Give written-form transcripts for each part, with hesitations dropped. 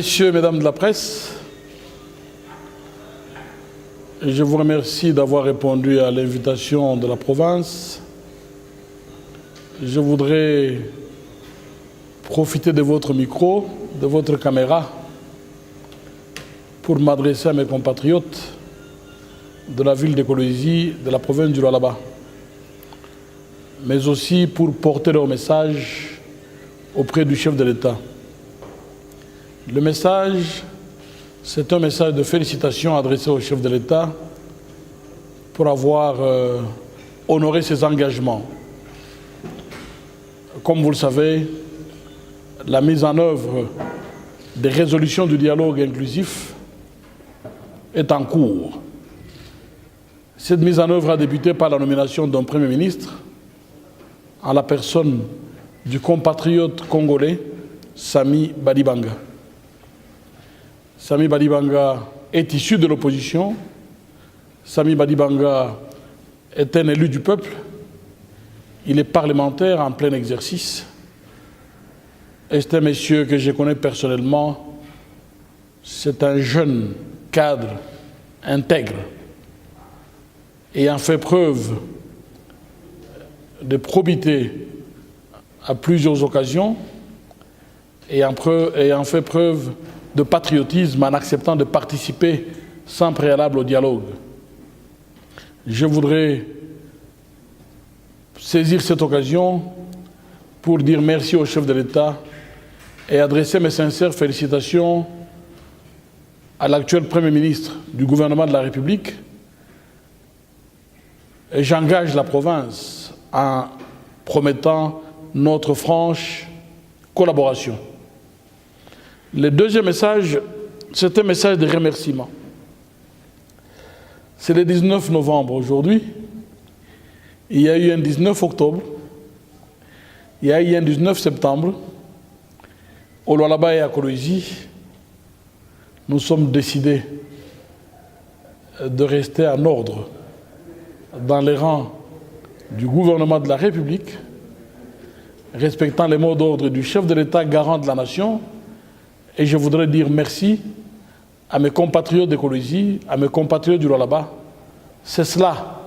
Messieurs, Mesdames de la presse, je vous remercie d'avoir répondu à l'invitation de la province. Je voudrais profiter de votre micro, de votre caméra, pour m'adresser à mes compatriotes de la ville de Kolwezi, de la province du Lualaba, mais aussi pour porter leur message auprès du chef de l'État. Le message, c'est un message de félicitations adressé au chef de l'État pour avoir honoré ses engagements. Comme vous le savez, la mise en œuvre des résolutions du dialogue inclusif est en cours. Cette mise en œuvre a débuté par la nomination d'un Premier ministre en la personne du compatriote congolais Samy Badibanga. Samy Badibanga est issu de l'opposition. Samy Badibanga est un élu du peuple. Il est parlementaire en plein exercice. Et c'est un monsieur que je connais personnellement. C'est un jeune cadre intègre, ayant fait preuve de probité à plusieurs occasions, ayant fait preuve de patriotisme en acceptant de participer sans préalable au dialogue. Je voudrais saisir cette occasion pour dire merci au chef de l'État et adresser mes sincères félicitations à l'actuel Premier ministre du gouvernement de la République. Et j'engage la province en promettant notre franche collaboration. Le deuxième message, c'est un message de remerciement. C'est le 19 novembre aujourd'hui. Il y a eu un 19 octobre. Il y a eu un 19 septembre. Au Lualaba et à Kolwezi, nous sommes décidés de rester en ordre dans les rangs du gouvernement de la République, respectant les mots d'ordre du chef de l'État garant de la nation. Et je voudrais dire merci à mes compatriotes de Kolwezi, à mes compatriotes du Lualaba. C'est cela,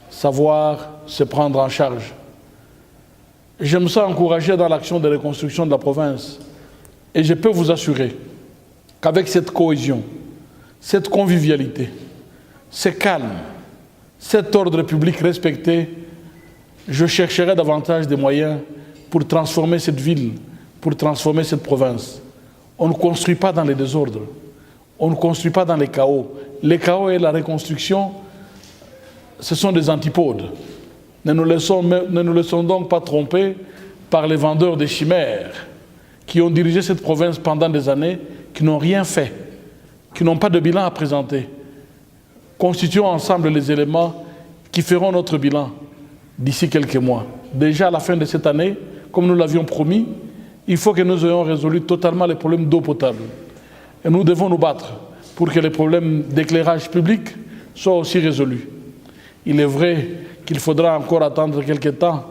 savoir se prendre en charge. Je me sens encouragé dans l'action de reconstruction de la province. Et je peux vous assurer qu'avec cette cohésion, cette convivialité, ce calme, cet ordre public respecté, je chercherai davantage de moyens pour transformer cette ville, pour transformer cette province. On ne construit pas dans les désordres, on ne construit pas dans les chaos. Les chaos et la reconstruction, ce sont des antipodes. Ne nous laissons donc pas tromper par les vendeurs des chimères qui ont dirigé cette province pendant des années, qui n'ont rien fait, qui n'ont pas de bilan à présenter. Constituons ensemble les éléments qui feront notre bilan d'ici quelques mois. Déjà à la fin de cette année, comme nous l'avions promis, il faut que nous ayons résolu totalement les problèmes d'eau potable. Et nous devons nous battre pour que les problèmes d'éclairage public soient aussi résolus. Il est vrai qu'il faudra encore attendre quelques temps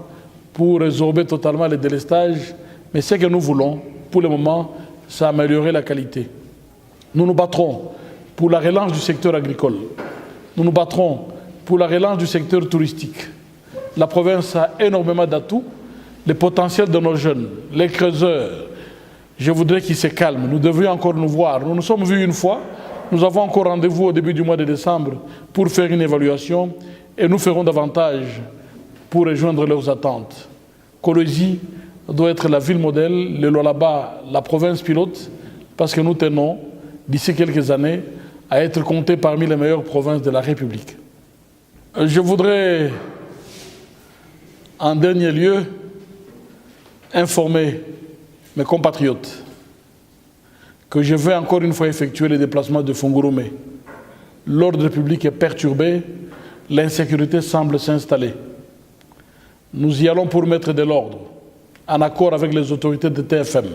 pour résorber totalement les délestages, mais ce que nous voulons, pour le moment, c'est améliorer la qualité. Nous nous battrons pour la relance du secteur agricole. Nous nous battrons pour la relance du secteur touristique. La province a énormément d'atouts. Le potentiel de nos jeunes, les creuseurs, je voudrais qu'ils se calment. Nous devrions encore nous voir. Nous nous sommes vus une fois. Nous avons encore rendez-vous au début du mois de décembre pour faire une évaluation et nous ferons davantage pour rejoindre leurs attentes. Kolwezi doit être la ville modèle, le Lualaba, la province pilote, parce que nous tenons, d'ici quelques années, à être comptés parmi les meilleures provinces de la République. Je voudrais, en dernier lieu, informer mes compatriotes que je vais encore une fois effectuer les déplacements de Fungurumé. L'ordre public est perturbé, l'insécurité semble s'installer. Nous y allons pour mettre de l'ordre, en accord avec les autorités de TFM.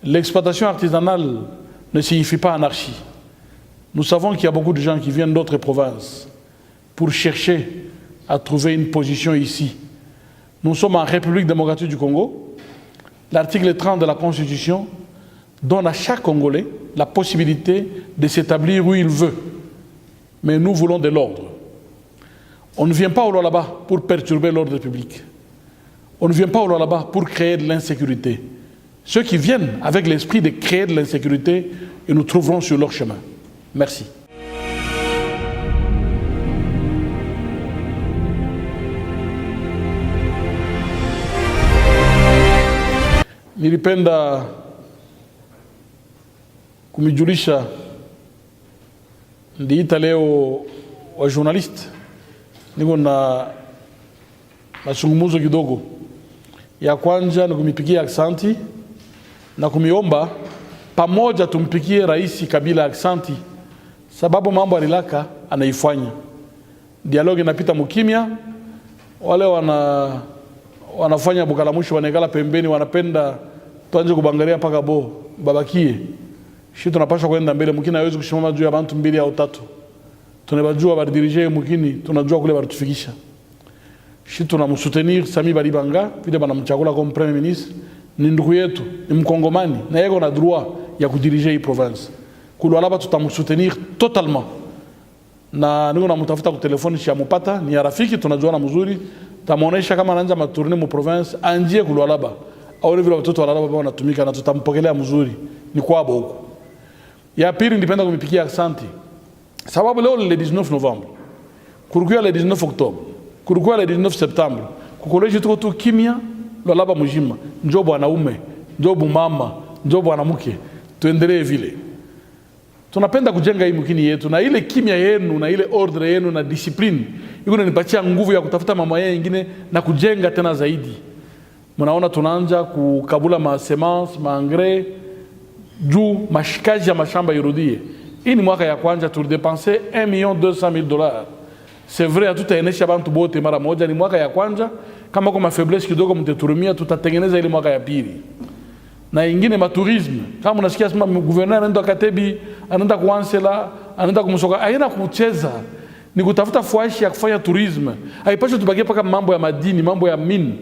L'exploitation artisanale ne signifie pas anarchie. Nous savons qu'il y a beaucoup de gens qui viennent d'autres provinces pour chercher à trouver une position ici. Nous sommes en République démocratique du Congo. L'article 30 de la Constitution donne à chaque Congolais la possibilité de s'établir où il veut. Mais nous voulons de l'ordre. On ne vient pas au Lualaba pour perturber l'ordre public. On ne vient pas au Lualaba pour créer de l'insécurité. Ceux qui viennent avec l'esprit de créer de l'insécurité, ils nous trouveront sur leur chemin. Merci. Nilipenda kumijulisha ndiita leo wa journalist niko na mazungumzo kidogo. Ya kwanza ni kumipigia aksanti na kumiomba pamoja tumpikie Rais Kabila aksanti, sababu mambo alilaka anaifanya. Dialogue inapita mukimya, wale wanafanya bukalamushi wanekala pembeni, wanapenda tuanze kubangalia paka bo babakie. Shi tunapaswa kwenda mbele, mukini hawezi kushimama juu ya bantu mbili au tatu. Tunabajua badidirije mukini, tunajua kule baritufikisha. Shi tunamsutenir Sami Badibanga, vile banamchagula comme premier ministre, ni ndugu yetu, ni mkongomani, na yeye ana droit ya kudirige hii province. Lualaba tutamsutenir totalement. Na niko namtafuta kwa telefoni shi amupata, ni rafiki tunajuana mzuri, tamuonesha kama anaanza matourner mu province, anjie Lualaba. Au vile watoto wa Lualaba wanatumika na tutampokelea mzuri, ni kwabo huko. Ya pili nipenda kumipikia asante. Sababu leo le 19 Novembre, kurukia le 19 Octobre, kurukia le 19 Septembre, kukoleji tuko tu kimya Lualaba mjima, njoo bwanaume, njoo mama, njoo bwanamke, tuendelee vile. Tunapenda kujenga hii mkini yetu na ile kimya yenu na ile ordre yenu na discipline iko inanipatia nguvu ya kutafuta mama nyingine na kujenga tena zaidi. Mnaona tunaanza kukabula ma semence, ma engrais, juu mashikaji ya mashamba irudie. Hii ni mwaka ya kwanza tulidepense $1,200,000. C'est vrai hatutaenesha bantu bote mara moja, ni mwaka ya kwanza. Kama kwa faiblesse kidogo mteturumia, tutatengeneza ile mwaka ya pili. Na ingine matourisme, kama unasikia sema gouverneur anaenda Katebi, anaenda kuansela, anaenda kumsoka, haina kucheza. Ni kutafuta fuashi ya kufanya tourisme. Haipaswi tubakie paka mambo ya madini, mambo ya mine.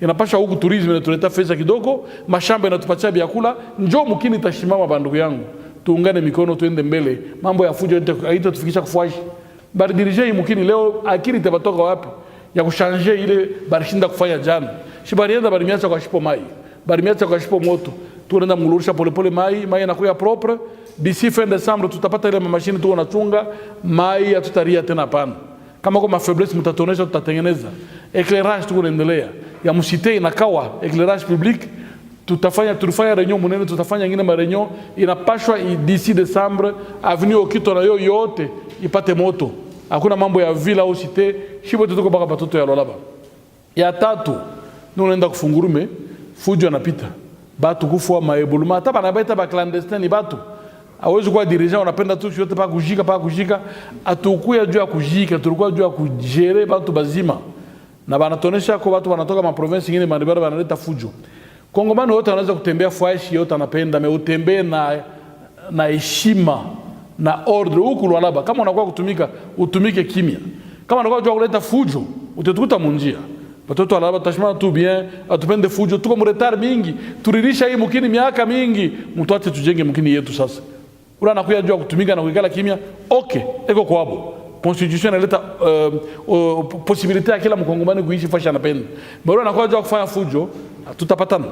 Inapasha huku tourisme inatuleta pesa kidogo, mashamba inatupatia vyakula, njoo mkini tashimama bandugu yangu. Tuungane mikono tuende mbele. Mambo ya fujo haitatufikisha kufuashi. Bari dirige mkini leo akili tabatoka wapi ya kushanje ile barishinda kufanya jana. Shibarienda barimiacha kwa shipo mai. Barimiacha kwa shipo moto. Tunaenda mngulurisha polepole mai inakuwa propre. D'ici fin décembre tutapata ile mashine tuko nachunga, mai hatutaria tena pana. Kama kwa faiblesse mtatonesha tutatengeneza. Éclairage tuko naendelea. Ya msite inakawa éclairage public. Tulifanya reunion munene, tutafanya ingine ma reunion, inapashwa d'ici décembre avenue Okito na yote ipate moto. Hakuna mambo ya villa au cité, shibo tuko baka batoto ya Lualaba. Ya tatu, tunaenda kufungurume, fujo yanapita. Batu kufua maebuluma, hata banabaita ba clandestin ni batu. Hawezi kuwa dirigeant unapenda tu yote pa kujika, atukuya juu ya kujika, tulikuwa juu ya kujere batu bazima. Na banatonesha kwa watu wanatoka ma province nyingine manibara banaleta fujo. Kongomani wote wanaweza kutembea fuashi yote anapenda, utembee na heshima na ordre huku Lualaba. Kama unakuwa kutumika, utumike kimya. Kama unakuwa jua kuleta fujo, utatukuta munjia. Watoto wa Lualaba tashimana tu bien, atupende fujo, tuko mretard mingi, turirisha hii mkini miaka mingi, mtuache tujenge mkini yetu sasa. Ula anakuya jua kutumika na kuikala kimya, okay, eko kwabo. Constitution inaleta possibilité ya kila mkongomani kuishi fashi anapenda. Bado anakuwa jua kufanya fujo, tutapatana.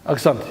Asante.